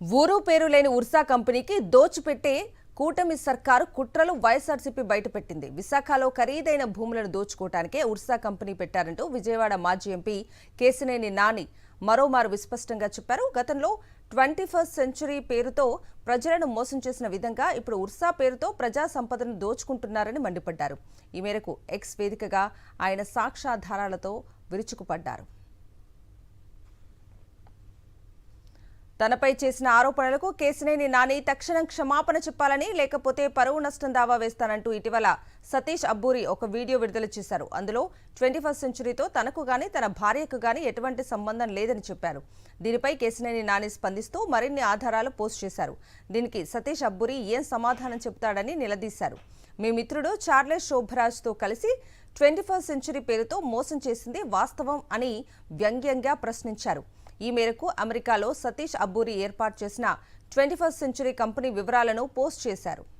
ఊరు పేరు లేని ఉర్సా కంపెనీకి దోచిపెట్టే కూటమి సర్కారు కుట్రలు వైఎస్ఆర్సీపీ బయటపెట్టింది. విశాఖలో ఖరీదైన భూములను దోచుకోవటానికే ఉర్సా కంపెనీ పెట్టారంటూ విజయవాడ మాజీ ఎంపీ కేశినేని నాని మరోమారు విస్పష్టంగా చెప్పారు. గతంలో 21st సెంచరీ పేరుతో ప్రజలను మోసం చేసిన విధంగా ఇప్పుడు ఉర్సా పేరుతో ప్రజా సంపదను దోచుకుంటున్నారని మండిపడ్డారు. ఈ మేరకు ఎక్స్ వేదికగా ఆయన సాక్ష్యాధారాలతో విరుచుకుపడ్డారు. తనపై చేసిన ఆరోపణలకు కేశినేని నాని తక్షణం క్షమాపణ చెప్పాలని, లేకపోతే పరువు నష్టం దావా వేస్తానంటూ ఇటీవల సతీష్ అబ్బూరి ఒక వీడియో విడుదల చేశారు. అందులో 21st సెంచరీతో తనకు గాని తన భార్యకు గాని ఎటువంటి సంబంధం లేదని చెప్పారు. దీనిపై కేశినేని నాని స్పందిస్తూ మరిన్ని ఆధారాలు పోస్ట్ చేశారు. దీనికి సతీష్ అబ్బూరి ఏం సమాధానం చెబుతాడని నిలదీశారు. మీ మిత్రుడు చార్లెస్ శోభరాజ్తో కలిసి 21st సెంచరీ పేరుతో మోసం చేసింది వాస్తవం అని వ్యంగ్యంగా ప్రశ్నించారు. ఈ మేరకు అమెరికాలో సతీష్ అబ్బూరి ఏర్పాటు చేసిన 21st సెంచరీ కంపెనీ వివరాలను పోస్ట్ చేశారు.